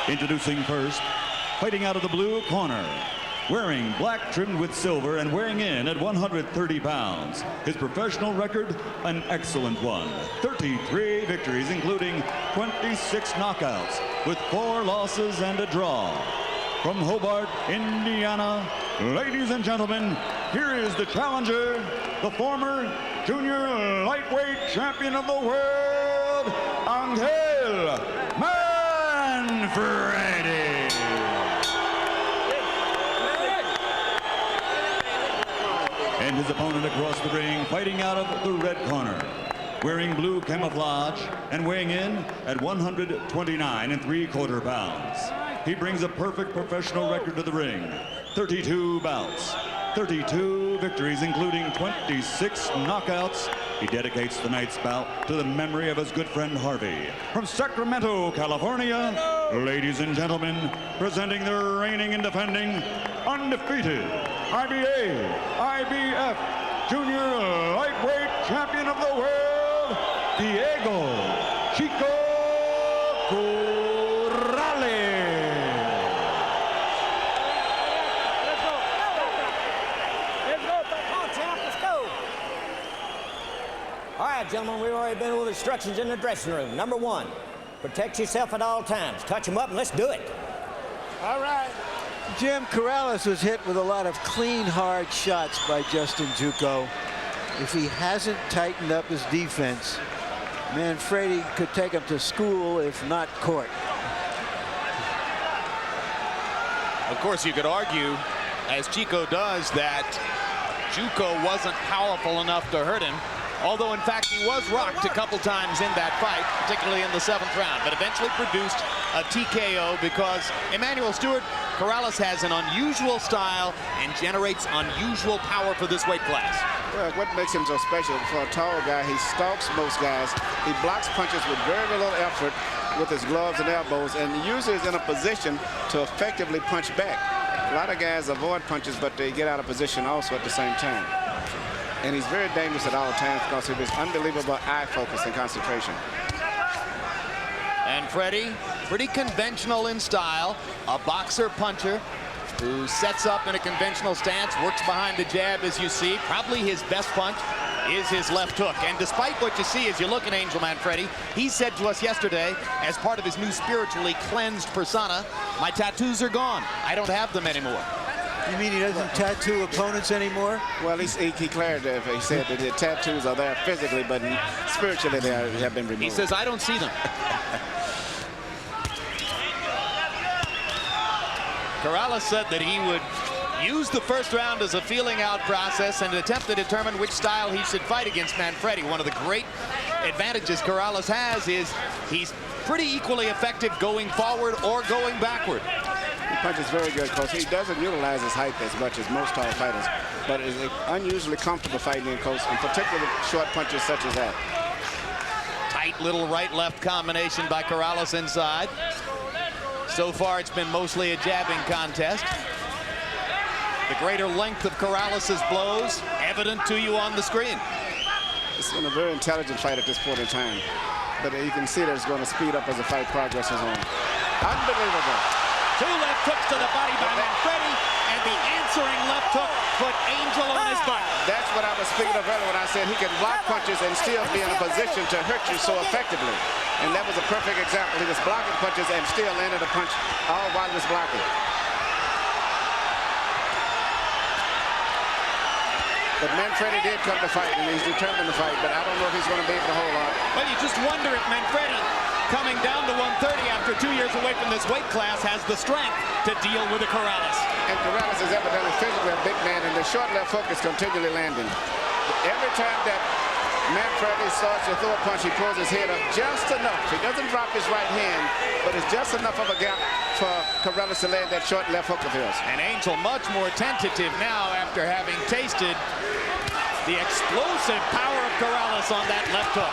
Introducing first, fighting out of the blue corner, wearing black trimmed with silver and weighing in at 130 pounds. His professional record, an excellent one. 33 victories, including 26 knockouts, with 4 losses and a draw. From Hobart, Indiana, ladies and gentlemen, here is the challenger, the former junior lightweight champion of the world, Angel Manfredy. And his opponent across the ring, fighting out of the red corner, wearing blue camouflage and weighing in at 129 3/4 pounds. He brings a perfect professional record to the ring. 32 bouts, 32 victories, including 26 knockouts. He dedicates tonight's bout to the memory of his good friend Harvey. From Sacramento, California, ladies and gentlemen, presenting the reigning and defending undefeated IBA, IBF Junior Lightweight Champion of the World, Diego Chico Corrales. All right, gentlemen, we've already been over the instructions in the dressing room. Number 1, protect yourself at all times. Touch them up and let's do it. All right. Jim, Corrales was hit with a lot of clean, hard shots by Justin Juco. If he hasn't tightened up his defense, Manfredy could take him to school, if not court. Of course, you could argue, as Chico does, that Juco wasn't powerful enough to hurt him. Although, in fact, he was rocked a couple times in that fight, particularly in the 7th round, but eventually produced a TKO because Emmanuel Stewart, Corrales has an unusual style and generates unusual power for this weight class. Well, what makes him so special, for a tall guy, he stalks most guys. He blocks punches with very little effort with his gloves and elbows, and usually is in a position to effectively punch back. A lot of guys avoid punches, but they get out of position also at the same time. And he's very dangerous at all times because of his unbelievable eye focus and concentration. And Freddie, pretty conventional in style, a boxer puncher who sets up in a conventional stance, works behind the jab, as you see. Probably his best punch is his left hook. And despite what you see as you look at Angel Manfredy, he said to us yesterday, as part of his new spiritually cleansed persona, my tattoos are gone. I don't have them anymore. You mean he doesn't tattoo opponents anymore? Well, he cleared it. He said that the tattoos are there physically, but spiritually they have been removed. He says, I don't see them. Corrales said that he would use the first round as a feeling out process and attempt to determine which style he should fight against Manfredy. One of the great advantages Corrales has is he's pretty equally effective going forward or going backward. He punches very good because he doesn't utilize his height as much as most tall fighters, but is unusually comfortable fighting in close, and particularly short punches such as that. Tight little right-left combination by Corrales inside. So far, it's been mostly a jabbing contest. The greater length of Corrales' blows evident to you on the screen. It's been a very intelligent fight at this point in time, but you can see that it's going to speed up as the fight progresses on. Unbelievable. 2 left hooks to the body by Manfredy, and the answering left hook put Angel on his butt. That's what I was speaking of earlier when I said he can block punches and still be in a position to hurt you so effectively. And that was a perfect example. He was blocking punches and still landed a punch all while he was blocking. But Manfredy did come to fight, and he's determined to fight, but I don't know if he's going to be able to hold on. Well, you just wonder if Manfredy, coming down to 130 after 2 years away from this weight class, has the strength to deal with a Corrales. And Corrales is evidently physically a big man, and the short left hook is continually landing. Every time that Manfredy starts to throw a punch, he pulls his head up just enough. He doesn't drop his right hand, but it's just enough of a gap for Corrales to land that short left hook of his. And Angel much more tentative now after having tasted the explosive power of Corrales on that left hook.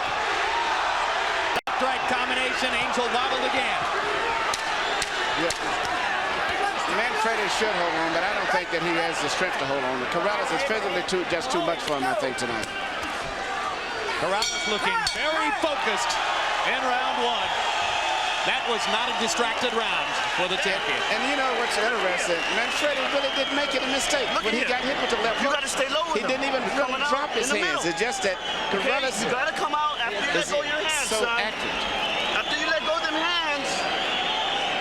Left-right combination, Angel wobbled again. Yeah. Manfredy should hold on, but I don't think that he has the strength to hold on. Corrales is physically just too much for him, I think, tonight. Corrales looking very focused in round 1. That was not a distracted round for the champion. And you know what's interesting? Manfredy really didn't make any mistake. When he got hit with the left hook, you got to stay low with he didn't even really drop his hands. It's just that Corrales you got to come out after you let go of your hands, so son. active. After you let go of them hands,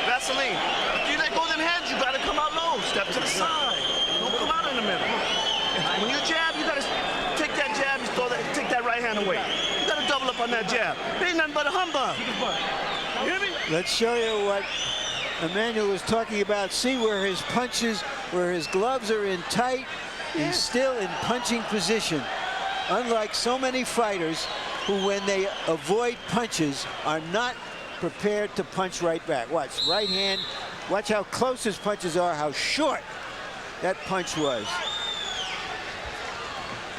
Vaseline. After you let go of them hands, you got to come out low. Step to the side. Don't come out in the middle. When you jab, you got to take that jab and throw that, take that right hand away. You got to double up on that jab. Ain't nothing but a humbug. You hear me? Let's show you what Emmanuel was talking about. See where his punches, where his gloves are in tight, he's still in punching position. Unlike so many fighters who, when they avoid punches, are not prepared to punch right back. Watch, right hand. Watch how close his punches are, how short that punch was.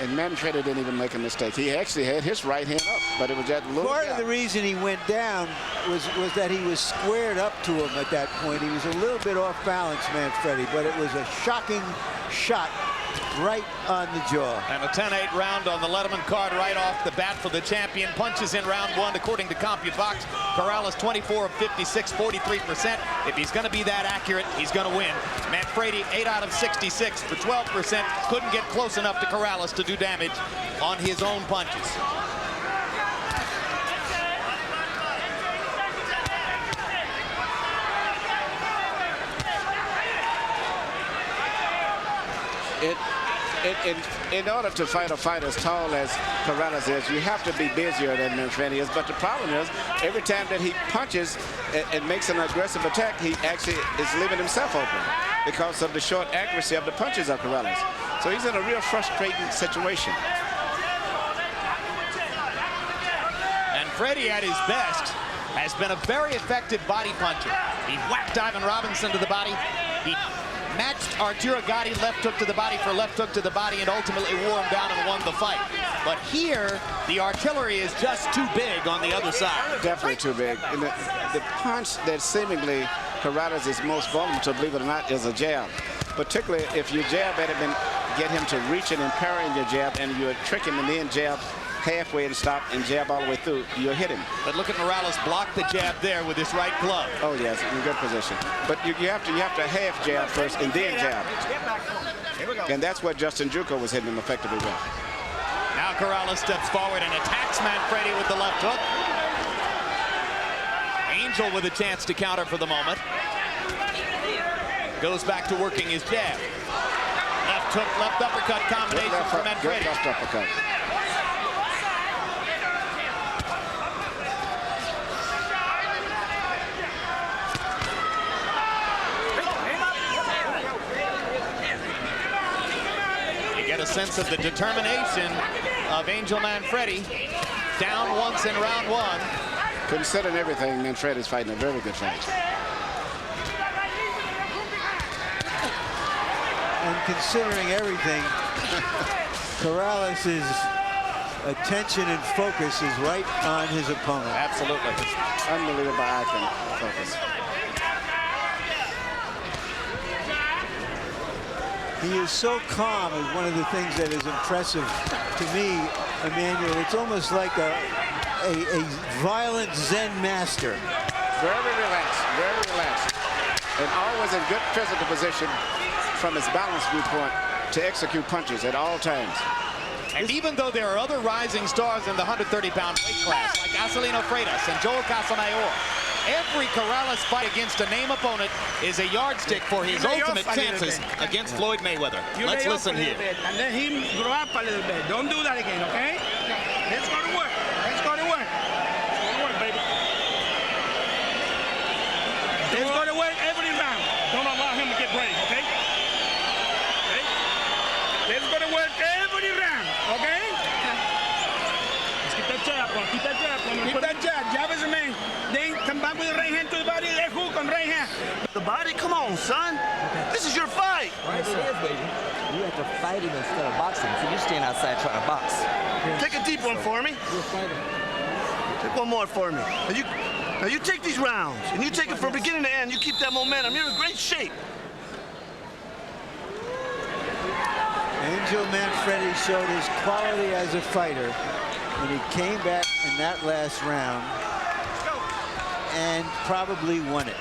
And Manfredy didn't even make a mistake. He actually had his right hand up, but it was that little Part gap. of the reason he went down was that he was squared up to him at that point. He was a little bit off balance, Manfredy, but it was a shocking shot right on the jaw. And a 10-8 round on the Letterman card right off the bat for the champion. Punches in round one, according to CompuBox. Corrales 24 of 56, 43%. If he's going to be that accurate, he's going to win. Manfredy 8 out of 66 for 12%. Couldn't get close enough to Corrales to do damage on his own punches. In order to fight a fighter as tall as Corrales is, you have to be busier than Manfredy is. But the problem is, every time that he punches and makes an aggressive attack, he actually is leaving himself open because of the short accuracy of the punches of Corrales. So he's in a real frustrating situation. And Freddie, at his best, has been a very effective body puncher. He whacked Ivan Robinson to the body. He matched Arturo Gatti left hook to the body for left hook to the body and ultimately wore him down and won the fight. But here, the artillery is just too big on the other side. Definitely too big. And the punch that seemingly Corrales is most vulnerable to, believe it or not, is a jab. Particularly if you jab at him and get him to reach in and parrying your jab, and you trick him and then jab halfway and stop and jab all the way through, you'll hit him. But look at Morales block the jab there with his right glove. Oh yes, in good position. But you have to half jab first and then jab. And that's what Justin Juco was hitting him effectively with. Now Corrales steps forward and attacks Manfredy with the left hook. Angel with a chance to counter for the moment. Goes back to working his jab. Left hook, left uppercut combination for Manfredy. Left uppercut. Get a sense of the determination of Angel Manfredy. Down once in round one. Considering everything, Manfredy's fighting a very good fight. And considering everything, Corrales' attention and focus is right on his opponent. Absolutely. Unbelievable eye focus. He is so calm is one of the things that is impressive to me, Emmanuel. It's almost like a violent Zen master. Very relaxed, and always in good physical position from his balance viewpoint to execute punches at all times. And even though there are other rising stars in the 130-pound weight class, like Acelino Freitas and Joel Casamayor, every Corrales fight against a name opponent is a yardstick for his ultimate chances against Floyd Mayweather. Let's listen here. And let him grow up a little bit. Don't do that again, okay? Let's go to work. Let's go to work. Let's go to work, baby. Let's go to work every round. Don't allow him to get brave, okay? Okay? Let's go to work every round, okay? Let's keep that jab on. Keep that jab on. Keep that jab. Jab is the main. Then come back with the right hand to the body. Left hook on right hand. The body? Come on, son. This is your fight. Yes, it is, baby. You have to fight him instead of boxing. So you're staying outside trying to box. Take a deep one for me. Take one more for me. Now you take these rounds, and you take it from beginning to end. You keep that momentum. You're in great shape. Angel Manfredy showed his quality as a fighter when he came back in that last round and probably won it.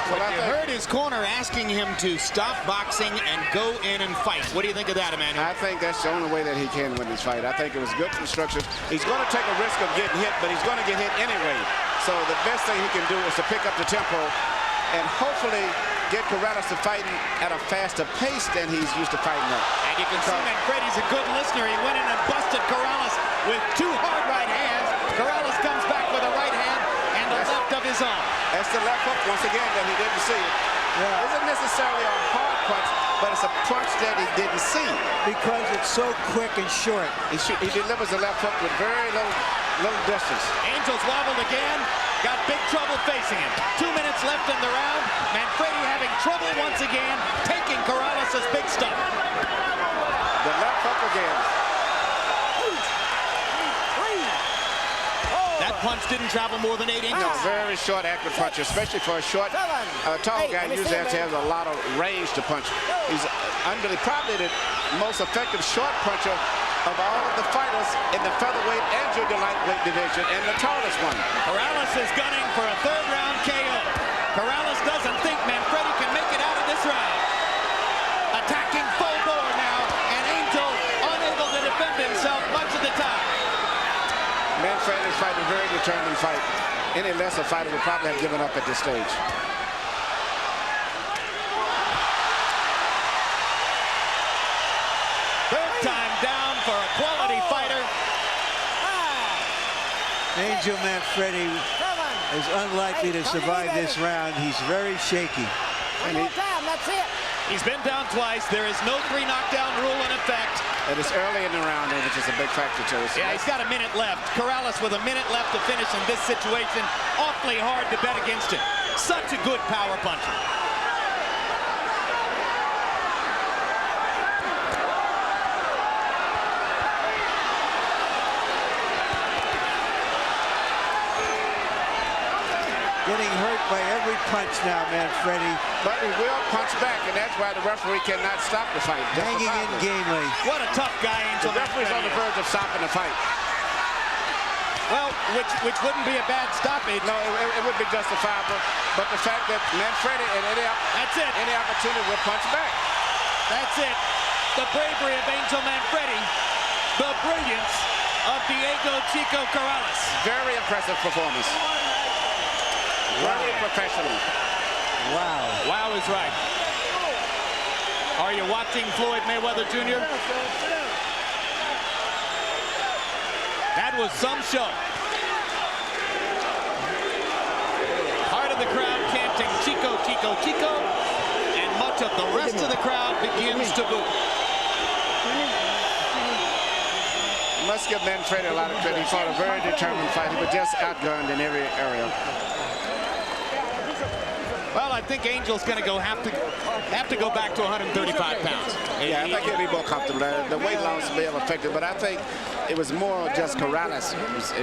Well, you heard his corner asking him to stop boxing and go in and fight. What do you think of that, Emmanuel? I think that's the only way that he can win this fight. I think it was good instructions. He's going to take a risk of getting hit, but he's going to get hit anyway. So the best thing he can do is to pick up the tempo and hopefully get Corrales to fighting at a faster pace than he's used to fighting at. And you can see Manfredy's a good listener. He went in and busted Corrales with 2 hard right hands. Corrales comes back with a right hand and the left of his arm. That's the left hook once again that he didn't see. It isn't necessarily a hard punch, but it's a punch that he didn't see. Because it's so quick and short. He delivers the left hook with very little distance. Angel's wobbled again. Got big trouble facing him. 2 minutes left in the round. Manfredy having trouble once again, taking Corrales' big stuff. The left hook again. That punch didn't travel more than 8 inches. No, very short, accurate punch, especially for a short, tall guy. Usually has to have a lot of range to punch. He's probably the most effective short puncher of all of the fighters in the featherweight and junior lightweight division, and the tallest one. Corrales is gunning for a 3rd round KO. Corrales doesn't think Manfredy can make it out of this round. Attacking full bore now, and Angel unable to defend himself much of the time. Manfredy is fighting a very determined fight. Any lesser fighter would probably have given up at this stage. Third time down for a quality fighter. Angel Manfredy is unlikely to survive this round. He's very shaky. One more time, that's it. He's been down twice. There is no 3 knockdown rule in effect. It is early in the round, which is a big factor to us. Yeah, he's got a minute left. Corrales with a minute left to finish in this situation. Awfully hard to bet against him. Such a good power puncher. Getting hurt by every punch now, Manfredy. But he will punch back, and that's why the referee cannot stop the fight. Hanging in gamely. What a tough guy Angel Manfredy's on the verge of stopping the fight. Well, which wouldn't be a bad stoppage. No, it would be justifiable. But the fact that Manfredy at any opportunity will punch back. That's it. The bravery of Angel Manfredy. The brilliance of Diego Chico Corrales. Very impressive performance. Very professional. Wow. Wow is right. Are you watching Floyd Mayweather Jr.? That was some show. Part of the crowd chanting Chico, Chico, Chico, and much of the rest of the crowd begins to boo. Must give Manfredy a lot of credit. He fought a very determined fight. He was just outgunned in every area. Well, I think Angel's going to have to go back to 135 pounds. Yeah, I think he'll be more comfortable. The weight loss may have affected, but I think it was more just Corrales.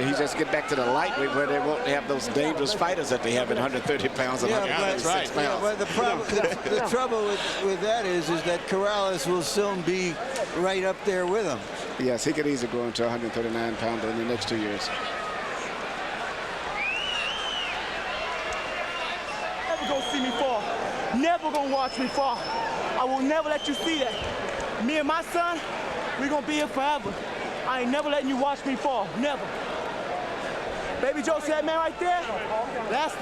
He just get back to the lightweight where they won't have those dangerous fighters that they have at 130 pounds and 136 pounds. Yeah, but the trouble with that is that Corrales will soon be right up there with him. Yes, he could easily grow into 139 pounder in the next 2 years. Never gonna see me fall. Never gonna watch me fall. I will never let you see that. Me and my son, we're gonna be here forever. I ain't never letting you watch me fall. Never. Baby Joe said, man, right there, that's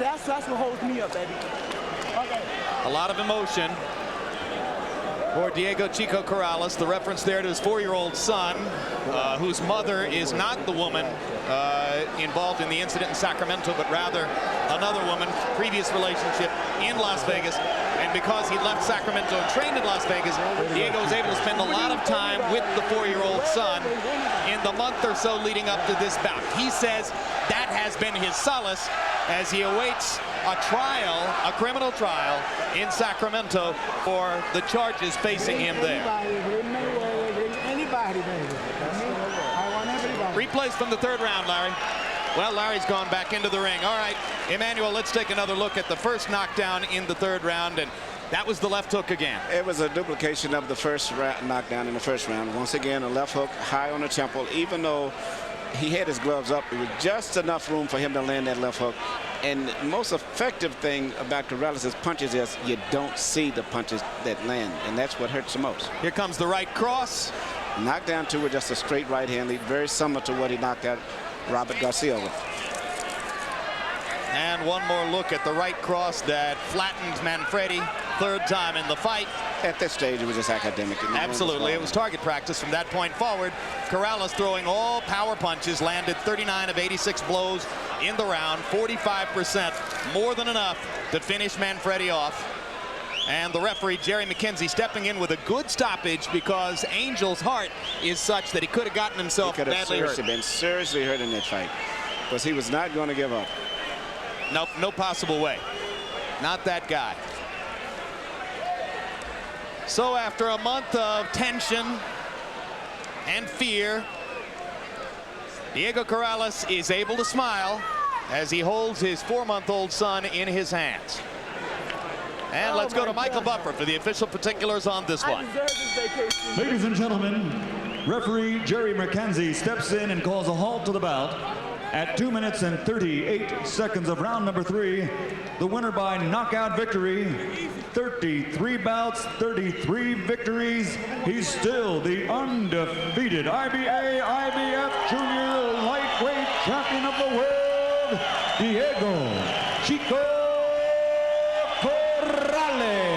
what holds me up, baby. Okay. A lot of emotion for Diego Chico Corrales. The reference there to his 4-year-old son, whose mother is not the woman involved in the incident in Sacramento, but rather another woman, previous relationship in Las Vegas. And because he left Sacramento and trained in Las Vegas, Diego was able to spend a lot of time with the 4-year-old son in the month or so leading up to this bout. He says that has been his solace as he awaits a trial, a criminal trial in Sacramento for the charges facing him there. Anybody, baby. I want everybody. Replays from the 3rd round, Larry. Well, Larry's gone back into the ring. All right, Emmanuel, let's take another look at the first knockdown in the 3rd round, and that was the left hook again. It was a duplication of the first knockdown in the first round. Once again, a left hook high on the temple, even though he had his gloves up. It was just enough room for him to land that left hook. And the most effective thing about Corrales' punches is you don't see the punches that land, and that's what hurts the most. Here comes the right cross. Knocked down two with just a straight right hand lead, very similar to what he knocked out Robert Garcia with. And one more look at the right cross that flattened Manfredy, third time in the fight. At this stage, it was just academic. Absolutely, it was target practice from that point forward. Corrales throwing all power punches, landed 39 of 86 blows in the round, 45%, more than enough to finish Manfredy off. And the referee, Jerry McKenzie, stepping in with a good stoppage because Angel's heart is such that he could have gotten himself badly hurt. Been seriously hurt in that fight because he was not going to give up. Nope, no possible way. Not that guy. So after a month of tension and fear, Diego Corrales is able to smile as he holds his 4-month-old son in his hands. And let's go to Michael Buffer for the official particulars on this one. Ladies and gentlemen, referee Jerry McKenzie steps in and calls a halt to the bout. At 2 minutes and 38 seconds of round number 3, the winner by knockout victory, 33 bouts, 33 victories. He's still the undefeated IBF Junior Lightweight Champion of the World, Diego Chico Corrales.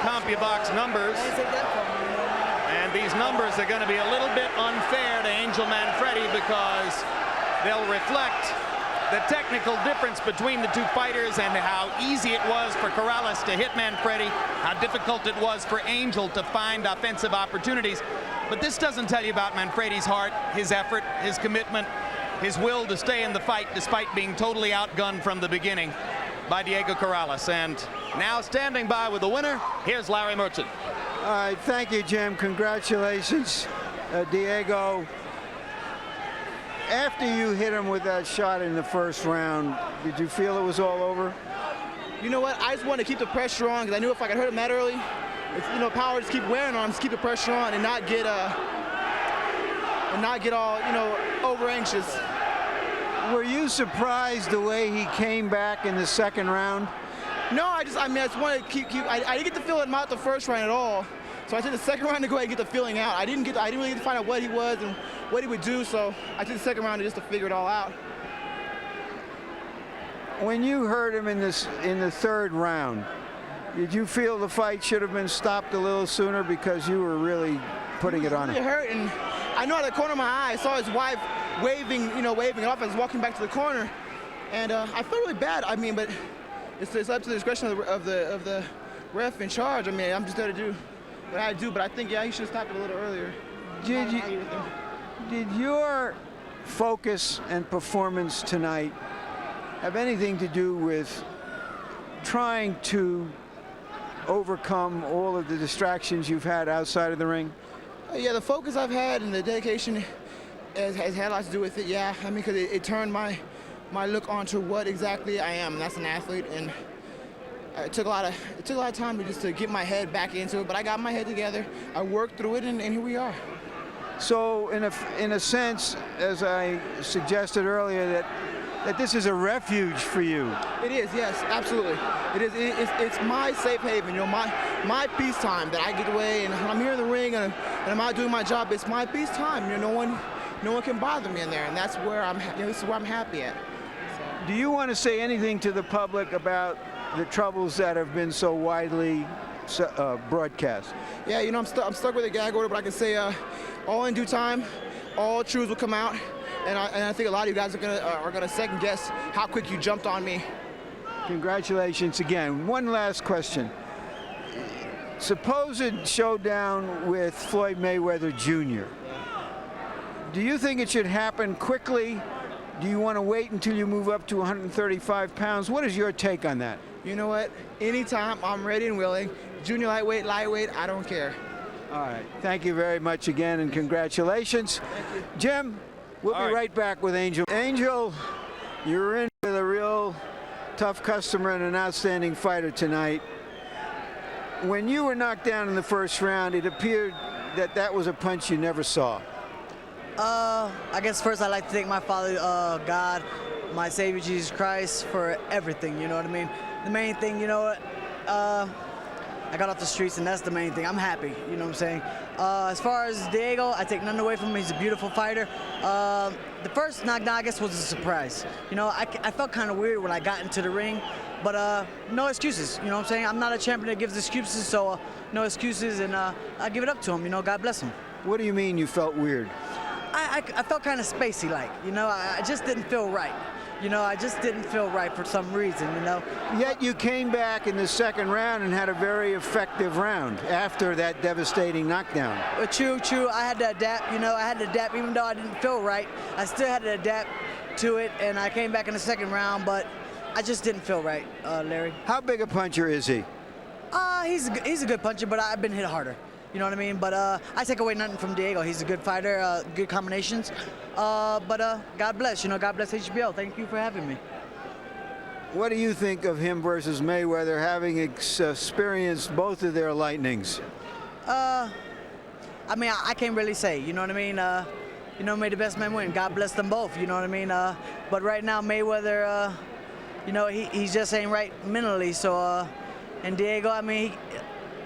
CompuBox numbers, and these numbers are going to be a little bit unfair to Angel Manfredy because they'll reflect the technical difference between the two fighters and how easy it was for Corrales to hit Manfredy, how difficult it was for Angel to find offensive opportunities. But this doesn't tell you about Manfredy's heart, his effort, his commitment, his will to stay in the fight despite being totally outgunned from the beginning by Diego Corrales. And now standing by with the winner, here's Larry Merchant. All right, thank you, Jim. Congratulations, Diego. After you hit him with that shot in the first round, did you feel it was all over? You know what? I just wanted to keep the pressure on because I knew if I could hurt him that early, power just keep wearing on him, just keep the pressure on and not get all, over anxious. Were you surprised the way he came back in the second round? No, I just wanted to keep. I didn't get to feel him out the first round at all. So I took the second round to go ahead and get the feeling out. I didn't really get to find out what he was and what he would do. So I took the second round just to figure it all out. When you heard him in the third round, did you feel the fight should have been stopped a little sooner because you were really putting it on him? It hurt, and I know out of the corner of my eye, I saw his wife waving it off as walking back to the corner, and I felt really bad. I mean, but it's up to the discretion of the ref in charge. I mean, I'm just there to do what I do, but I think, yeah, he should have stopped it a little earlier. Did your focus and performance tonight have anything to do with trying to overcome all of the distractions you've had outside of the ring? Yeah, the focus I've had and the dedication has had a lot to do with it, yeah. I mean, because it turned my look onto what exactly I am, and that's an athlete, and it took a lot of time to get my head back into it, but I got my head together, I worked through it, and here we are. So in a sense, as I suggested earlier, that this is a refuge for you. It is, yes, absolutely. It is. It's my safe haven, my peace time that I get away, and when I'm here in the ring and I'm out doing my job, it's my peace time. No one can bother me in there, and that's where this is where I'm happy at. Do you want to say anything to the public about the troubles that have been so widely broadcast? Yeah, I'm stuck with a gag order, but I can say all in due time, all truths will come out, and I think a lot of you guys are gonna second guess how quick you jumped on me. Congratulations again. One last question. Supposed showdown with Floyd Mayweather Jr. Do you think it should happen quickly? Do you want to wait until you move up to 135 pounds? What is your take on that? You know what? Anytime, I'm ready and willing. Junior lightweight, I don't care. All right. Thank you very much again, and congratulations. Thank you. Jim, we'll be right back with Angel. Angel, You're in with a real tough customer and an outstanding fighter tonight. When you were knocked down in the first round, it appeared that that was a punch you never saw. I guess first I'd like to thank my Father, God, my Savior Jesus Christ for everything, you know what I mean? The main thing, you know what, I got off the streets and that's the main thing. I'm happy, you know what I'm saying? As far as Diego, I take nothing away from him. He's a beautiful fighter. The first knockdown, I guess, was a surprise. You know, I felt kind of weird when I got into the ring, but no excuses, you know what I'm saying? I'm not a champion that gives excuses, so no excuses, and I give it up to him, you know, God bless him. What do you mean you felt weird? I felt kind of spacey-like, you know, I just didn't feel right. You know, I just didn't feel right for some reason, you know. Yet you came back in the second round and had a very effective round after that devastating knockdown. True. I had to adapt, you know, even though I didn't feel right. I still had to adapt to it, and I came back in the second round, but I just didn't feel right, Larry. How big a puncher is he? He's a good puncher, but I've been hit harder. You know what I mean? But I take away nothing from Diego. He's a good fighter, good combinations. But God bless, you know, God bless HBO. Thank you for having me. What do you think of him versus Mayweather, having experienced both of their lightnings? I mean, I can't really say, you know what I mean? You know, may the best man win. God bless them both, you know what I mean? But right now, Mayweather, you know, he just ain't right mentally. So, and Diego, I mean,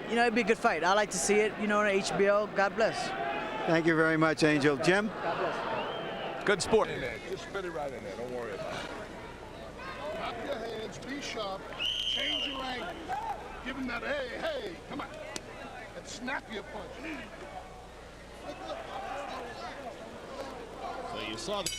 you know, it'd be a good fight. I like to see it, you know, on HBO. God bless. Thank you very much, Angel. Jim? God bless. Good sport. Just spit it right in there. Don't worry about it. Clap your hands. Be sharp. Change your angle. Give him that, hey, come on. And snap your punch. So you saw the